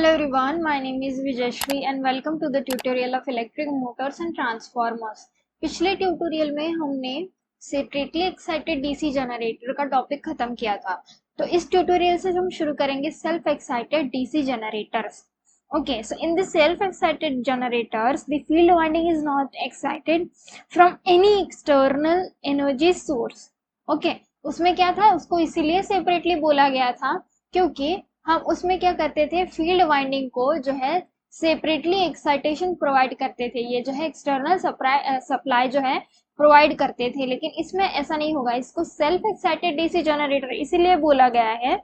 Hello everyone, my name is Vijayashri and welcome to the tutorial of electric motors and transformers. पिछले tutorial में हमने separately excited DC generator का topic खत्म किया था, तो इस ट्यूटोरियल से हम शुरू करेंगे self excited DC generators. Okay, so in the self excited generators the field winding is not excited from any external energy source. Okay, उसमें क्या था, उसको इसीलिए सेपरेटली बोला गया था क्योंकि हम उसमें क्या करते थे, फील्ड वाइंडिंग को जो है सेपरेटली एक्साइटेशन प्रोवाइड करते थे. ये जो है एक्सटर्नल सप्लाई जो है प्रोवाइड करते थे, लेकिन इसमें ऐसा नहीं होगा. इसको सेल्फ एक्साइटेड डीसी जनरेटर इसीलिए बोला गया है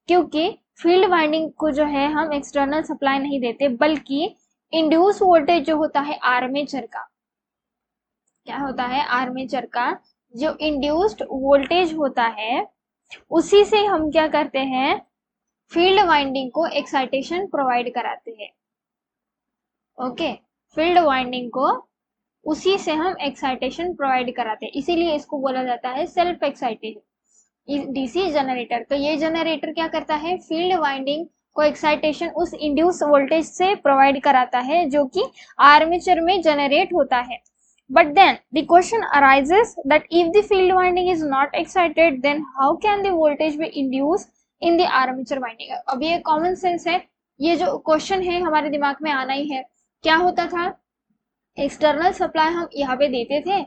क्योंकि फील्ड वाइंडिंग को जो है हम एक्सटर्नल सप्लाई नहीं देते, बल्कि इंड्यूस वोल्टेज जो होता है आर्मेचर का, क्या होता है, आर्मेचर का जो इंड्यूस्ड वोल्टेज होता है उसी से हम क्या करते हैं, फील्ड वाइंडिंग को एक्साइटेशन प्रोवाइड कराते हैं. ओके, फील्ड वाइंडिंग को उसी से हम एक्साइटेशन प्रोवाइड कराते हैं, इसीलिए इसको बोला जाता है सेल्फ एक्साइटेड डीसी जनरेटर. तो ये जनरेटर क्या करता है, फील्ड वाइंडिंग को एक्साइटेशन उस इंड्यूस वोल्टेज से प्रोवाइड कराता है जो कि आर्मेचर में जनरेट होता है. But then the question arises that if the field winding is not excited, then how can the voltage be induced in the armature winding. अब ये कॉमन सेंस है, ये जो क्वेश्चन है हमारे दिमाग में आना ही है. क्या होता था, एक्सटर्नल सप्लाई हम यहाँ पे देते थे,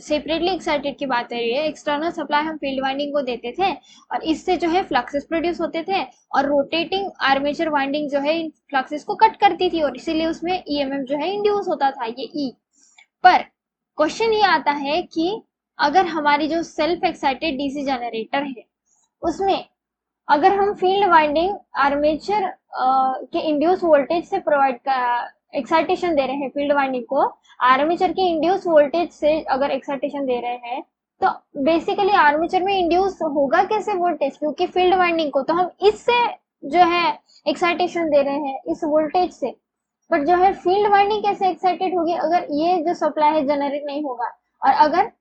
सेपरेटली एक्साइटेड की बात है ये, एक्सटर्नल सप्लाई हम फील्ड वाइंडिंग को देते थे और इससे जो है फ्लक्सेस प्रोड्यूस होते थे और रोटेटिंग आर्मेचर वाइंडिंग जो है इन फ्लक्सेस को कट करती थी और इसीलिए उसमें ईएमएफ जो है इंड्यूस होता था, ये ई. पर क्वेश्चन ये आता है कि अगर हमारी जो सेल्फ एक्साइटेड डीसी जनरेटर है उसमें अगर हम फील्ड वाइंडिंग आर्मेचर के इंड्यूस वोल्टेज से प्रोवाइड का एक्साइटेशन दे रहे हैं, फील्ड वाइंडिंग को आर्मेचर के इंड्यूस वोल्टेज से अगर एक्साइटेशन दे रहे हैं, तो बेसिकली आर्मेचर में इंड्यूस होगा कैसे वोल्टेज, क्योंकि फील्ड वाइंडिंग को तो हम इससे जो है एक्साइटेशन दे रहे हैं, इस वोल्टेज से. बट जो है फील्ड वाइंडिंग कैसे एक्साइटेड होगी अगर ये जो सप्लाई है जनरेट नहीं होगा, और अगर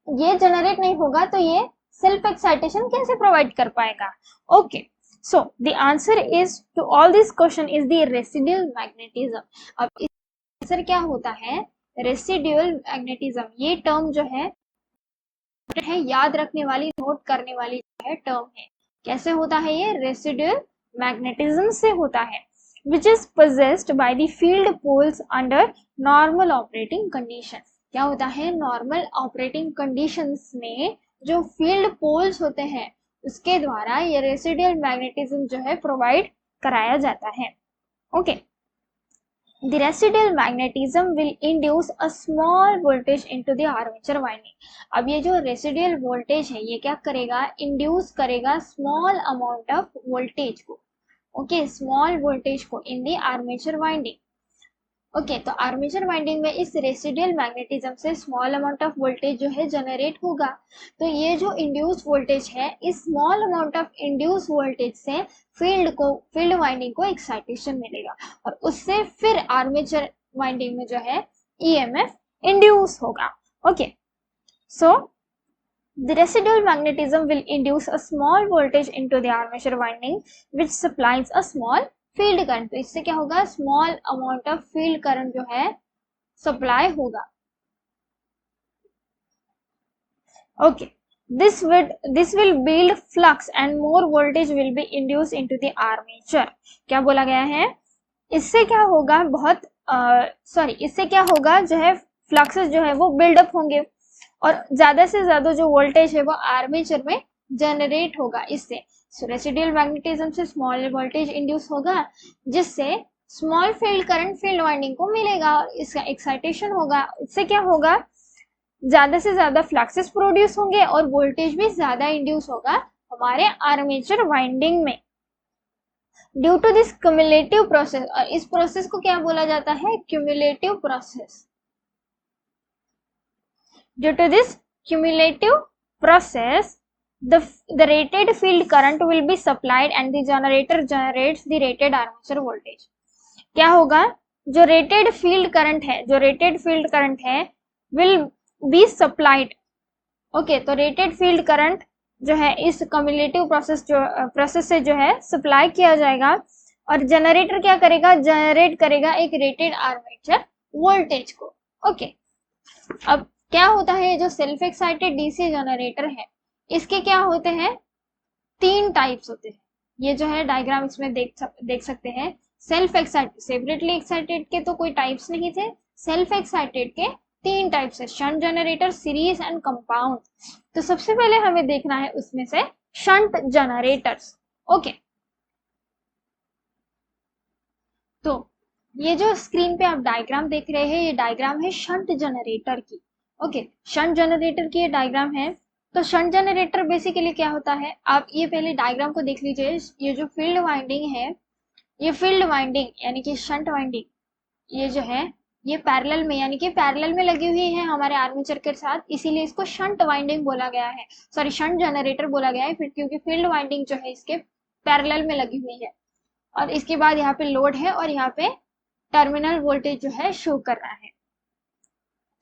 ये जनरेट नहीं होगा तो ये सेल्फ एक्साइटेशन कैसे प्रोवाइड कर पाएगा. Okay, so the answer is to all this question is the residual magnetism. अब आंसर क्या होता है, रेसिडुअल मैग्नेटिज्म. ये टर्म जो है याद रखने वाली, नोट करने वाली जो है टर्म है. कैसे होता है ये, रेसिडुअल मैग्नेटिज्म से होता है, which is possessed by the field poles under normal operating conditions. क्या होता है, नॉर्मल ऑपरेटिंग कंडीशंस में जो फील्ड पोल्स होते हैं उसके द्वारा ये रेसिडुअल मैग्नेटिज्म जो है प्रोवाइड कराया जाता है. Okay, the residual magnetism will induce a small voltage into the armature winding. अब ये जो रेसिडुअल वोल्टेज है ये क्या करेगा, इंड्यूस करेगा स्मॉल अमाउंट ऑफ वोल्टेज को. ओके, स्मॉल वोल्टेज को in the armature winding. Okay, तो आर्मेचर वाइंडिंग में इस रेसिडुअल मैग्नेटिज्म से स्मॉल अमाउंट ऑफ वोल्टेज जो है जनरेट होगा. तो ये जो इंड्यूस वोल्टेज है, इस small amount of induce voltage से फील्ड वाइंडिंग को एक्साइटेशन मिलेगा और उससे फिर आर्मेचर वाइंडिंग में जो है ईएमएफ इंड्यूस होगा. Okay, so the residual magnetism will induce a small voltage into the armature winding which supplies a small field current. तो इससे क्या होगा, small amount of field current जो है supply होगा. Okay, this will build flux and more voltage will be induced into the armature. क्या बोला गया है, इससे क्या होगा, इससे क्या होगा, जो है फ्लक्सेस जो है वो बिल्डअप होंगे और ज्यादा से ज्यादा जो वोल्टेज है वो आर्मेचर में जनरेट होगा. इससे रेसिडुअल मैग्नेटिज्म से स्मॉल वोल्टेज इंड्यूस होगा जिससे small field current field winding को मिलेगा और इसका एक्साइटेशन होगा. इससे क्या होगा, ज्यादा से ज्यादा फ्लक्सेस प्रोड्यूस होंगे और वोल्टेज भी ज्यादा इंड्यूस होगा हमारे आर्मेचर वाइंडिंग में due to this cumulative process. और इस प्रोसेस को क्या बोला जाता है, cumulative process. Due to this cumulative process, the rated field current will be supplied and the generator generates the rated armature voltage. क्या होगा, जो rated field current है will be supplied. ओके, तो rated field current जो है इस cumulative process से जो है सप्लाई किया जाएगा और जनरेटर क्या करेगा, जनरेट करेगा एक रेटेड आर्मेचर वोल्टेज को। ओके, अब क्या होता है, जो सेल्फ एक्साइटेड डीसी जनरेटर है इसके क्या होते हैं, 3 टाइप्स होते हैं। ये जो है डायग्राम इसमें देख सकते हैं। सेल्फ एक्साइटेड, सेपरेटली एक्साइटेड के तो कोई टाइप्स नहीं थे, सेल्फ एक्साइटेड के 3 टाइप्स है, shunt generator, series and compound. तो सबसे पहले हमें देखना है उसमें से शंट जनरेटर्स। ओके, तो ये जो स्क्रीन पे आप डायग्राम देख रहे हैं ये डायग्राम है शंट जनरेटर की। ओके, शंट जनरेटर की ये डायग्राम है। तो शंट जनरेटर बेसिकली क्या होता है, आप ये पहले डायग्राम को देख लीजिए। ये जो फील्ड वाइंडिंग है, ये फील्ड वाइंडिंग यानी कि शंट वाइंडिंग, ये जो है ये पैरेलल में यानी कि पैरेलल में लगी हुई है हमारे आर्मेचर के साथ, इसीलिए इसको शंट वाइंडिंग बोला गया है, सॉरी शंट जनरेटर बोला गया है फिर, क्योंकि फील्ड वाइंडिंग जो है इसके पैरेलल में लगी हुई है। और इसके बाद यहाँ पे लोड है और यहाँ पे टर्मिनल वोल्टेज जो है शो कर रहा है।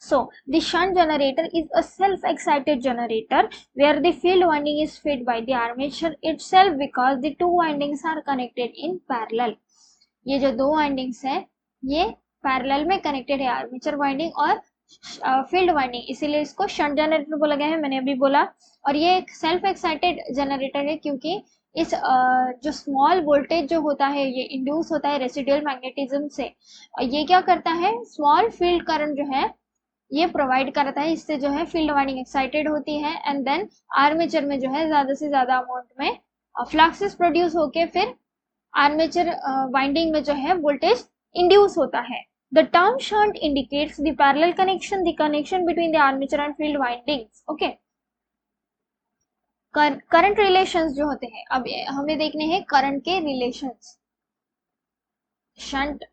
So the shunt generator is a self-excited generator where the field winding is fed by the armature itself because the two windings are connected in parallel. ये जो 2 वाइंडिंग्स है ये पैरेलल में कनेक्टेड है, आर्मेचर वाइंडिंग और field winding, इसीलिए इसको shunt generator बोला गया है, मैंने अभी बोला। और ये एक सेल्फ एक्साइटेड जनरेटर है क्योंकि इस जो स्मॉल वोल्टेज जो होता है ये इंड्यूस होता है रेसिडुअल मैग्नेटिज्म से। ये क्या करता है, स्मॉल फील्ड करंट जो है ये प्रोवाइड करता है, इससे जो है फील्ड वाइंडिंग एक्साइटेड होती है एंड देन आर्मेचर में जो है ज्यादा से ज्यादा अमाउंट में फ्लक्सेस प्रोड्यूस होके फिर आर्मेचर वाइंडिंग में जो है वोल्टेज इंड्यूस होता है। The term shunt indicates the parallel connection, the connection between the armature and field windings. Okay, current relations जो होते हैं, अब हमें देखने हैं करंट के रिलेशंस, शंट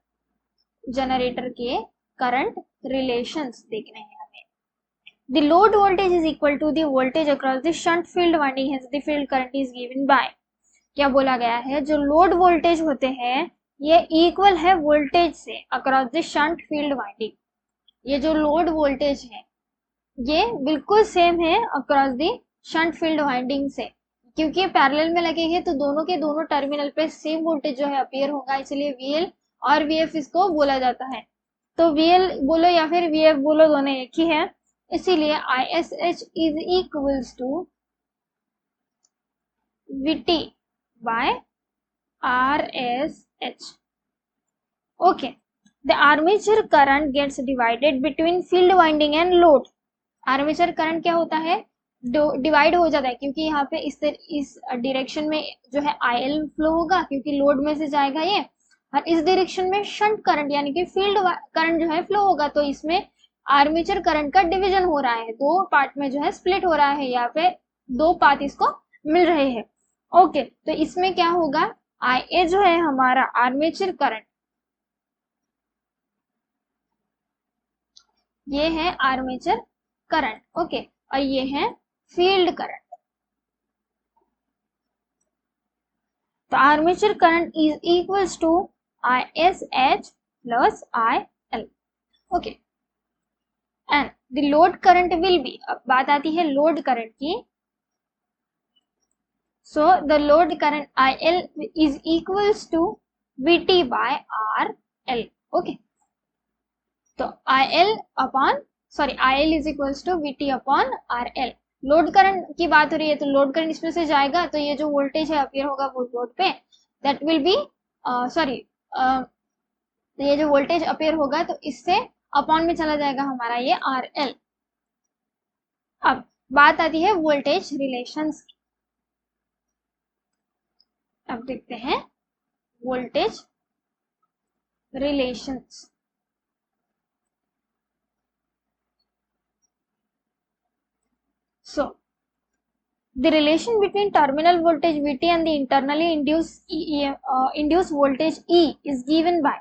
जनरेटर के करंट रिलेशंस देखने हैं हमें। The load voltage is equal to the voltage across the shunt field winding, hence the field current is given by, क्या बोला गया है, जो लोड वोल्टेज होते हैं ये इक्वल है वोल्टेज से across the shunt field winding. ये जो लोड वोल्टेज है ये बिल्कुल सेम है across the shunt field winding से, क्योंकि पैरेलल में लगे हैं तो दोनों के दोनों टर्मिनल पे सेम वोल्टेज जो है अपीयर होगा, इसलिए VL और VF इसको बोला जाता है। तो VL बोलो या फिर VF बोलो दोनों एक ही है, इसीलिए ISH is equals to VT by RSH. Okay, the armature current gets divided between field winding and load. Armature current क्या होता है, डिवाइड हो जाता है, क्योंकि यहाँ पे इस डायरेक्शन में जो है IL फ्लो होगा क्योंकि लोड में से जाएगा ये, और इस डायरेक्शन में शंट करंट यानी कि फील्ड करंट जो है फ्लो होगा। तो इसमें आर्मेचर करंट का डिवीजन हो रहा है, 2 पार्ट में जो है स्प्लिट हो रहा है, यहाँ पे 2 पार्ट इसको मिल रहे हैं। ओके, तो इसमें क्या होगा, IA जो है हमारा आर्मेचर करंट, ये है आर्मेचर करंट। ओके, और ये है फील्ड करंट। तो armature current is equals to ISH plus IL। Okay, and the load current will be, अब बात आती है लोड करंट की। So the load current IL is equals to VT by RL। Okay, तो IL is equals to VT upon RL। Load current की बात हो रही है तो लोड करंट इसमें से जाएगा, तो ये जो वोल्टेज है अपीयर होगा वो लोड पे, दैट विल बी ये जो वोल्टेज अपीयर होगा तो इससे अपॉन में चला जाएगा हमारा ये RL। अब बात आती है वोल्टेज रिलेशंस की। अब देखते हैं voltage relations. So the relation between terminal voltage VT and the internally induced voltage E is given by,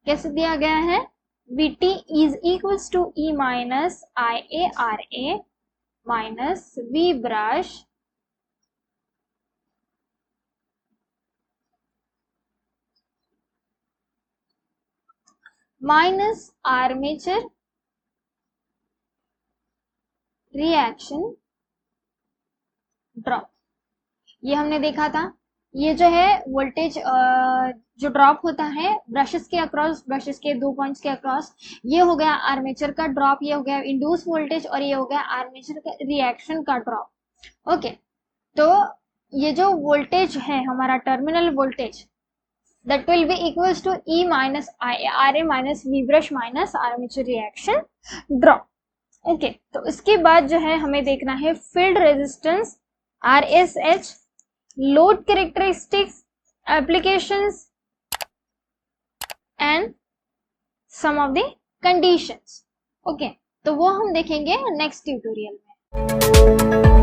कैसे दिया गया है, VT is equals to E minus IARA minus V brush minus armature reaction drop. ये हमने देखा था, ये जो है वोल्टेज जो ड्रॉप होता है ब्रशेस के अक्रॉस, ब्रशेस के 2 पॉइंट्स के अक्रॉस, ये हो गया आर्मेचर का ड्रॉप, ये हो गया इंड्यूस वोल्टेज, और ये हो गया आर्मेचर का रिएक्शन का ड्रॉप। ओके, तो ये जो वोल्टेज है हमारा terminal voltage, that will be equals to E minus RA minus V brush minus armature reaction drop। Okay, तो इसके बाद जो है हमें देखना है field resistance RSH, load characteristics, applications and some of the conditions. Okay, तो वो हम देखेंगे नेक्स्ट ट्यूटोरियल में।